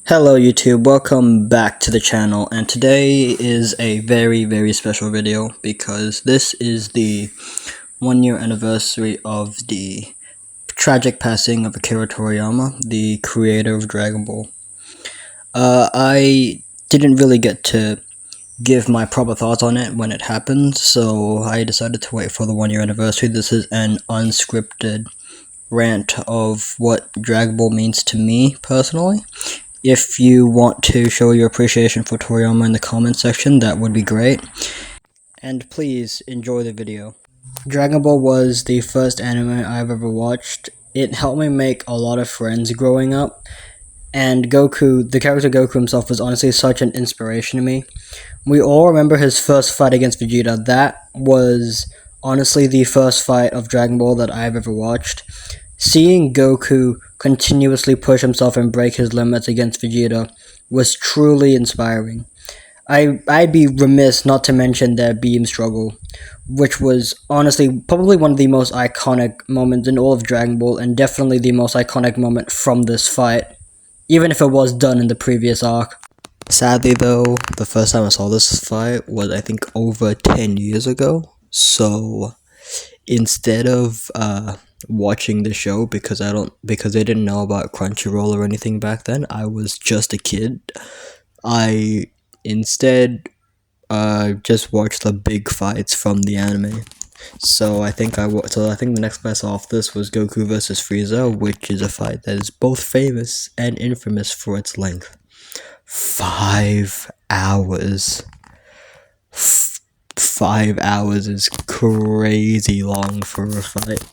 Hello YouTube, welcome back to the channel, and today is a very special video because this is the 1 year anniversary of the tragic passing of Akira Toriyama, the creator of Dragon Ball. I didn't really get to give my proper thoughts on it when it happened, so I decided to wait for the 1 year anniversary. This is an unscripted rant of what Dragon Ball means to me personally. If you want to show your appreciation for Toriyama in the comments section, that would be great. And please enjoy the video. Dragon Ball was the first anime I've ever watched. It helped me make a lot of friends growing up. And Goku, the character Goku himself, was honestly such an inspiration to me. We all remember his first fight against Vegeta. That was honestly the first fight of Dragon Ball that I've ever watched. Seeing Goku continuously push himself and break his limits against Vegeta was truly inspiring. I'd be remiss not to mention their beam struggle, which was honestly probably one of the most iconic moments in all of Dragon Ball, and definitely the most iconic moment from this fight, even if it was done in the previous arc. Sadly though, the first time I saw this fight was I think over 10 years ago, so instead of watching the show because I didn't know about Crunchyroll or anything back then, I was just a kid. I instead just watched the big fights from the anime. So I think the next fight off this was Goku versus Frieza, which is a fight that is both famous and infamous for its length. 5 hours. 5 hours is crazy long for a fight.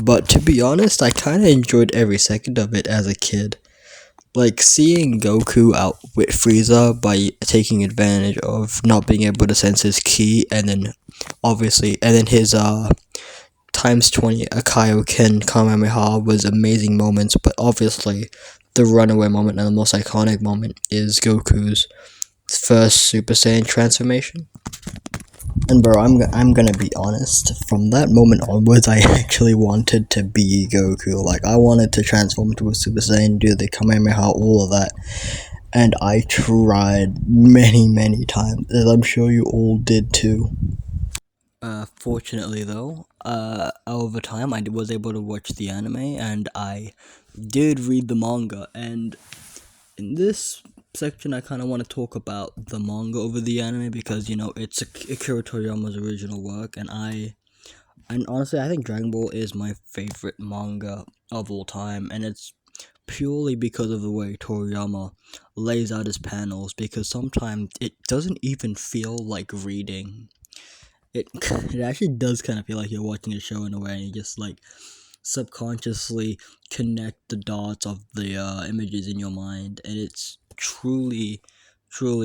But to be honest, I kind of enjoyed every second of it as a kid. Like, seeing Goku outwit Frieza by taking advantage of not being able to sense his ki, and then his times 20 Kaioken Kamehameha was amazing moments, but obviously the runaway moment and the most iconic moment is Goku's first Super Saiyan transformation. And bro, I'm gonna be honest, from that moment onwards, I actually wanted to be Goku. Like, I wanted to transform into a Super Saiyan, do the Kamehameha, all of that. And I tried many times, as I'm sure you all did too. Fortunately though, over time I was able to watch the anime, and I did read the manga, and in this section I kind of want to talk about the manga over the anime because, you know, it's Akira Toriyama's original work, and honestly I think Dragon Ball is my favorite manga of all time, and it's purely because of the way Toriyama lays out his panels, because sometimes it doesn't even feel like reading. It actually does kind of feel like you're watching a show in a way, and you just like subconsciously connect the dots of the images in your mind, and it's truly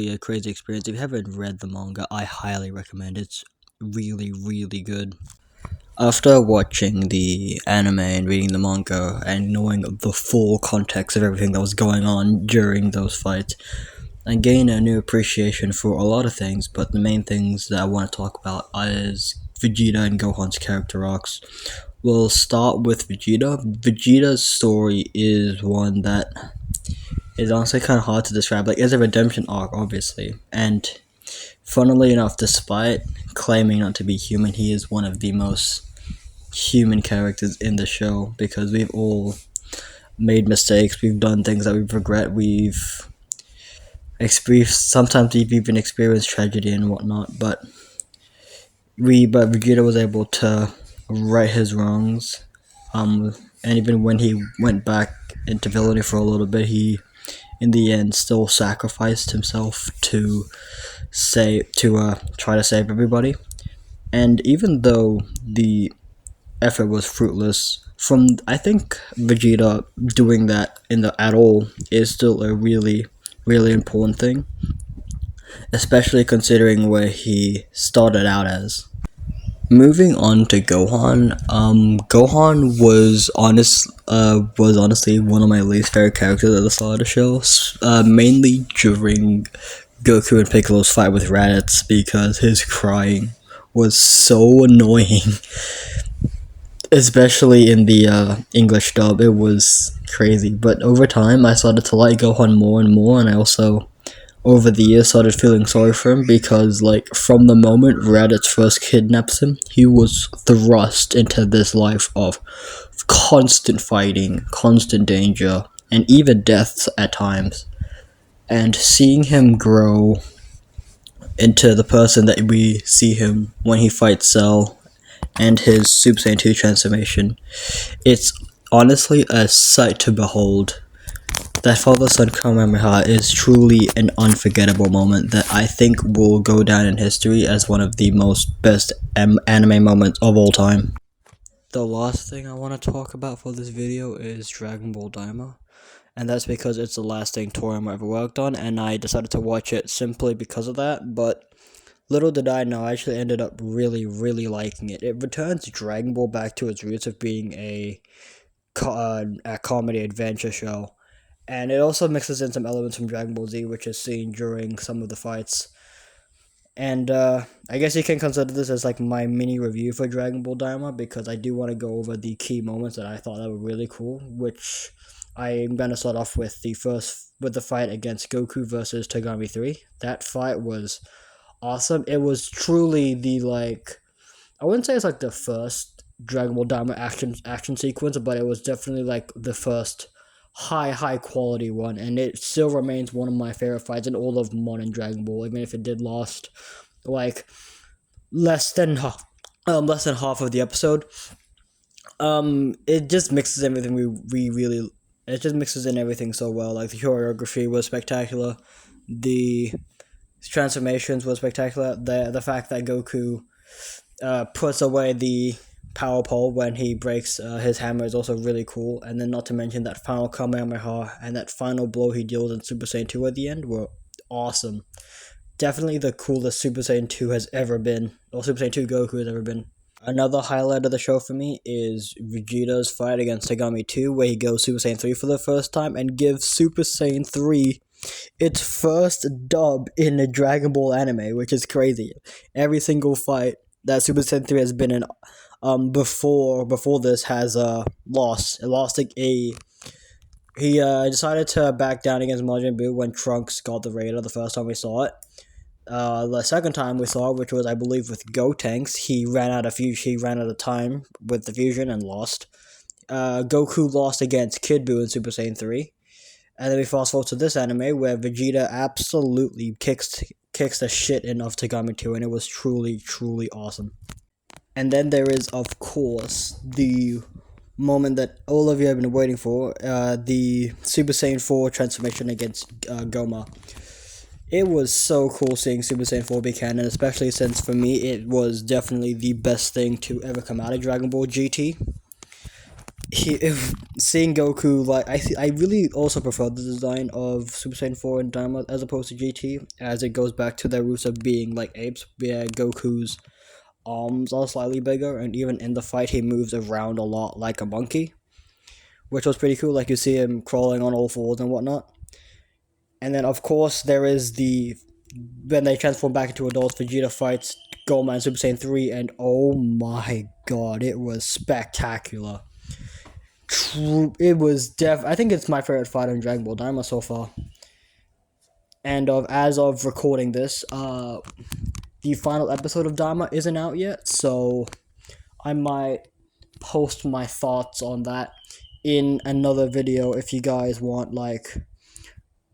a crazy experience. If you haven't read the manga, I highly recommend it. It's really good. After watching the anime and reading the manga and knowing the full context of everything that was going on during those fights, I gained a new appreciation for a lot of things, but the main things that I want to talk about is Vegeta and Gohan's character arcs. We'll start with Vegeta. Vegeta's story is one that is honestly kind of hard to describe. Like, it's a redemption arc, obviously, and funnily enough, despite claiming not to be human, he is one of the most human characters in the show, because we've all made mistakes, we've done things that we regret, sometimes we've even experienced tragedy and whatnot, but Vegeta was able to right his wrongs, and even when he went back into villainy for a little bit, he in the end still sacrificed himself to try to save everybody. And even though the effort was fruitless, I think Vegeta doing that at all is still a really important thing, especially considering where he started out as. Moving on to Gohan, Gohan was honestly one of my least favorite characters at the start of the show, mainly during Goku and Piccolo's fight with Raditz, because his crying was so annoying. Especially in the English dub, it was crazy. But over time, I started to like Gohan more and more, and I also, over the years, started feeling sorry for him because, like, from the moment Raditz first kidnaps him, he was thrust into this life of constant fighting, constant danger, and even deaths at times. And seeing him grow into the person that we see him when he fights Cell and his Super Saiyan 2 transformation, it's honestly a sight to behold. That Father-Son Kamehameha is truly an unforgettable moment that I think will go down in history as one of the most best anime moments of all time. The last thing I want to talk about for this video is Dragon Ball Daima, and that's because it's the last thing Toriyama ever worked on, and I decided to watch it simply because of that, but little did I know, I actually ended up really, really liking it. It returns Dragon Ball back to its roots of being a comedy adventure show, and it also mixes in some elements from Dragon Ball Z, which is seen during some of the fights. And I guess you can consider this as like my mini review for Dragon Ball Daima, because I do want to go over the key moments that I thought that were really cool, which I'm gonna start off with the fight against Goku versus Togami 3. That fight was awesome. It was truly the, like, I wouldn't say it's like the first Dragon Ball Daima action sequence, but it was definitely like the first high quality one, and it still remains one of my favorite fights in all of modern Dragon Ball, even if it did last like less than half of the episode. It just mixes everything we really. It just mixes in everything so well. Like, the choreography was spectacular, the transformations were spectacular. The fact that Goku puts away the power pole when he breaks his hammer is also really cool. And then, not to mention, that final Kamehameha and that final blow he deals in Super Saiyan 2 at the end were awesome. Definitely the coolest Super Saiyan 2 has ever been, or Super Saiyan 2 Goku has ever been. Another highlight of the show for me is Vegeta's fight against Togami 2, where he goes Super Saiyan 3 for the first time and gives Super Saiyan 3 its first dub in a Dragon Ball anime, which is crazy. Every single fight that Super Saiyan 3 has been in before this has lost. It lost he decided to back down against Majin Buu when Trunks got the Raider the first time we saw it. The second time we saw it, which was, I believe, with Gotenks, he ran out of time with the fusion and lost. Goku lost against Kid Buu in Super Saiyan 3. And then we fast forward to this anime where Vegeta absolutely kicks the shit in of Togami 2, and it was truly, truly awesome. And then there is, of course, the moment that all of you have been waiting for, the Super Saiyan 4 transformation against Goma. It was so cool seeing Super Saiyan 4 be canon, especially since, for me, it was definitely the best thing to ever come out of Dragon Ball GT. Seeing Goku, like, I really also prefer the design of Super Saiyan 4 and Daima as opposed to GT, as it goes back to their roots of being like apes, where Goku's arms are slightly bigger, and even in the fight he moves around a lot like a monkey, which was pretty cool. Like, you see him crawling on all fours and whatnot. And then, of course, there is when they transform back into adults, Vegeta fights Goma and Super Saiyan 3, and oh my god, it was spectacular. It was I think it's my favorite fight in Dragon Ball Daima so far. And as of recording this, the final episode of Daima isn't out yet, so I might post my thoughts on that in another video if you guys want, like,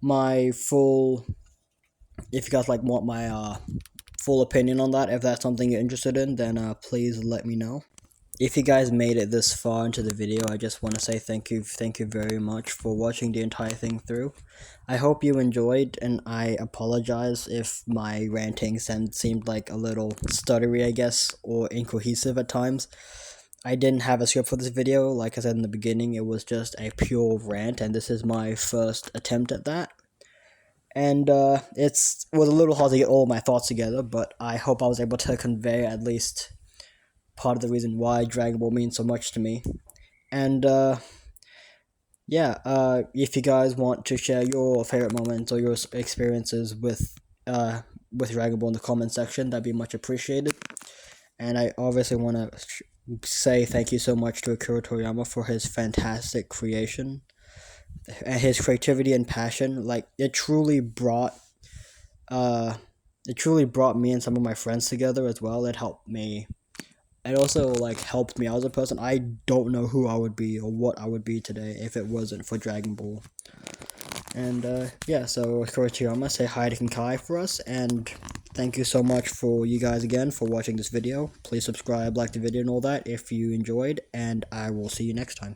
my full full opinion on that. If that's something you're interested in, then please let me know. If you guys made it this far into the video, I just want to say thank you very much for watching the entire thing through. I hope you enjoyed, and I apologize if my ranting seemed like a little stuttery, I guess, or incohesive at times. I didn't have a script for this video. Like I said in the beginning, it was just a pure rant, and this is my first attempt at that. And it was a little hard to get all my thoughts together, but I hope I was able to convey at least part of the reason why Dragon Ball means so much to me. And if you guys want to share your favorite moments or your experiences with Dragon Ball in the comment section, that'd be much appreciated. And I obviously want to say thank you so much to Akira Toriyama for his fantastic creation his creativity and passion, like it truly brought me and some of my friends together as well. It helped me. It also like helped me out as a person. I don't know who I would be or what I would be today if it wasn't for Dragon Ball. And yeah, so Akira Toriyama, say hi to Kinkai for us, and thank you so much for you guys again for watching this video. Please subscribe, like the video, and all that if you enjoyed, and I will see you next time.